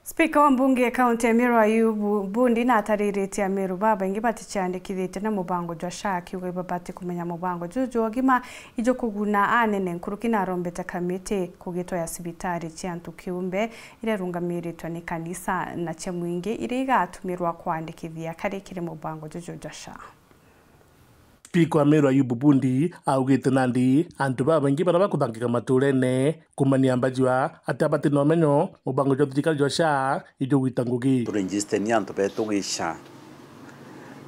Spika wa mbunge kaunti ya Meru Ayubu Bundi na atarĩrĩtie Ameru babaingi batikiandĩkithĩte na mũbango jwa SHA akiuga ibabati kumenya mũbango juju ogima ijo kuguna anene nkuruki na arombete kamiti kugitoya sibitari cia antu kiumbe ire rungamiritwe ni kanisa na cia mwingi ire igatumirwa kwandĩkithia karĩkĩre mũbango juju jwa SHA. Spika wa Meru Ayubu Bundi augite nandi antu babaingi baraba kuthangika maturene kumania mbajwa atabati no menyo mubango jwa thirikari jwa SHA ijo gwita ngugi turegister ni antu betu gi SHA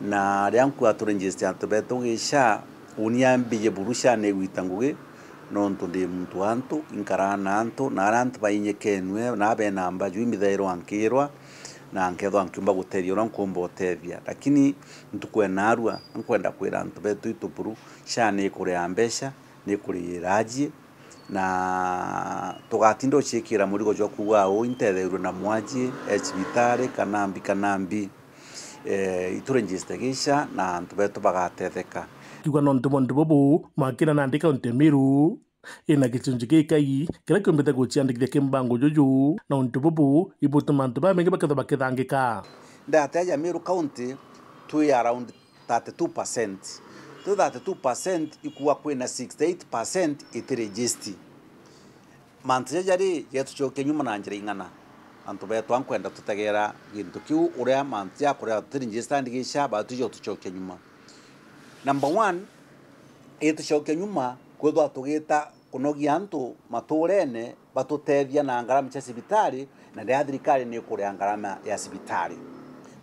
na ryanku turegister antu betu gi SHA uniambiye burusha ne gwita ngugi nonto de muntu antu inkarana antu na arantu bainyekenwe na bena mbajwa imithairo ankirwa na ankedho ankiumba guteria ora nkomba otethia lakini ntukwenarua nkwenda kwira antu betu itupuru SHA ni kuria mbesha ni kuriraji na tugatindo chikira murigo jwa kuwa o intetheru na mwaji echibitare kanambi ituregister na antu betu bagatetheka kiuga no ntumondu bobu makina nandika Meru ina gicunji gikai kira kiumbite guciandikithia kimbango juju na untu bobu ibutuma antu bamengi bakithangika ndateja Meru County tu around 32%. To 32% ikuwa kwina 68% itiregister mantu jari yetuchoke nyuma na njira ingana antu betu ankwenda tutegera gintu kiu uria mantu ya kuria tiregister ndigi SHA batujo tuchoke nyuma. Number 1 yetuchoke nyuma kwethwa tugita kunogia antu maturene batutethia na ngarama cia sibitari na ndia thirikari ni kuria ngarama ya sibitari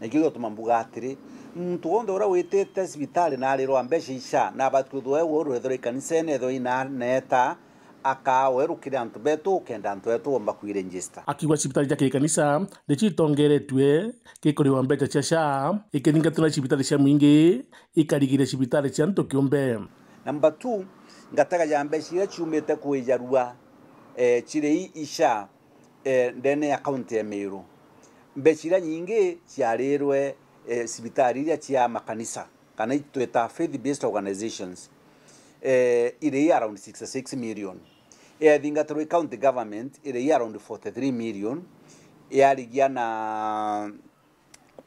na kigo tumambuga atiri muntu wonde ora witete sibitari na riro ambesha SHA na batutwe woru ethore kanisa ne tho ina neta aka werukire antu betu kenda antu betu omba kuiregister akiwa sibitari ja kanisa ndichitongeretwe kikori wa mbeca cia SHA ikiningatuna sibitari cia mwingi ikarigire sibitari cia antu kiumbe. Number 2 ngataga ya mbesha ciumite kuijarua chirei SHA ndene ya county ya Meru mbesha nyingi ciarirwe sibitari iria cia makanisa kana itweta faith based organizations ire around 66 million thingatro county government ire around 43 million yarigia na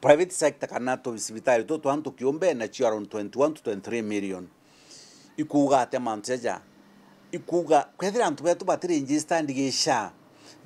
private sector kana to sibitari to antu kiumbe na cio around 21 to 23 million ikuga ate manteja ikuga kwethira antu betu batiregister ndigi SHA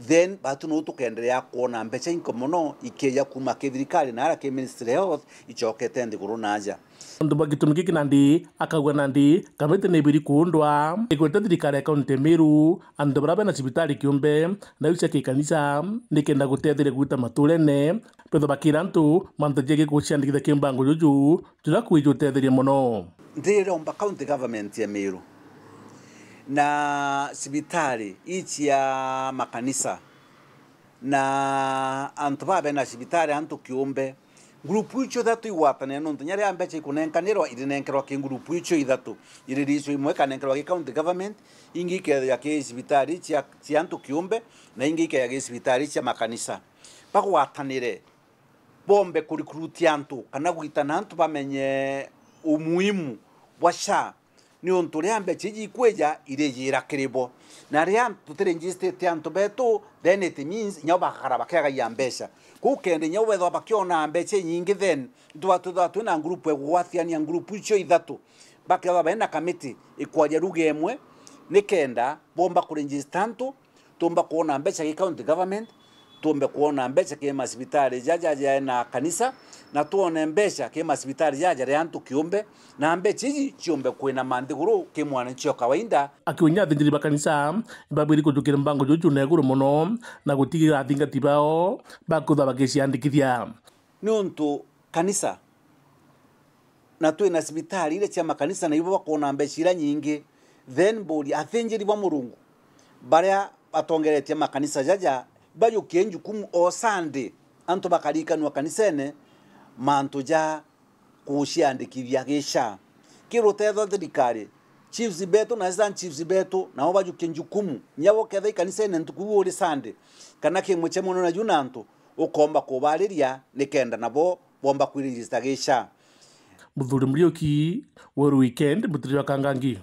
then batu no tukenderea kuona mbeca inkomono ikeya kuma kithirikari na ara ke ministry health ichokete ndiguru naja ndu bagitumiki kinandi akagwa nandi kamete ne biri kuundwa ikwete thirikari ya kaunti Meru andu barabe na sibitari kiumbe na ucha ke kanisa nikenda gutethire guta maturene petho bakirantu mantaje guciandikitha kimbango juju tira kuijutetheria muno ndire omba county government ya Meru na sibitari ichi ya makanisa na antu babe na sibitari antu kiumbe grupu icho thatu iwatane no ntanyari ambeche ikunenkanirwa irinenkerwa ki grupu icho ithatu iririso imwe kanenkerwa ki county government ingi ke ya ki sibitari cia antu kiumbe na ingi ke ya ki sibitari cia makanisa bagwatanire bombe kurikruti antu kana gwitana antu bamenye umuhimu wa SHA ni onto riambe chiji kweja irejira kiribo na riam tuteregister antu betu then it means nyoba karaba kaga yambesha kukende nyowe tho bakiona ambeche nyingi then twatu na group egwathiania group icho ithatu bakaba bena committee ikwaje ruge emwe nikenda bomba kuregister antu tumba kuona ambecha ki county government tumbe kuona mbecha ke masibitari jaja na kanisa na tuone mbecha ke masibitari jaja antu kiumbe na mbecha hizi chiumbe kwina mandiguru ke mwana chio kawaida akiunya thindiri bakanisa babiri kutukira mbango juju na guru muno na gutigira thingati bao bakutha bagiciandikithia ni untu kanisa na tuina sibitari ile cia makanisa na ibo bakona mbecha nyingi then bodi athenjeri ba murungu baria atongeretie makanisa jaja bayo kenju kumu o Sunday anto bakarika no kanisene manto ja kuciandikithia gesha kiro tetho thirikari chiefs beto na assistant chiefs beto na obajo kenju kumu nyabo kethe kanisene ntukuwo uri Sunday kana ke muche muno na junanto ukomba kubariria nikenda nabo bomba kuregister gesha Muthuri Muriuki Weekend Mutiri wa Kangangi.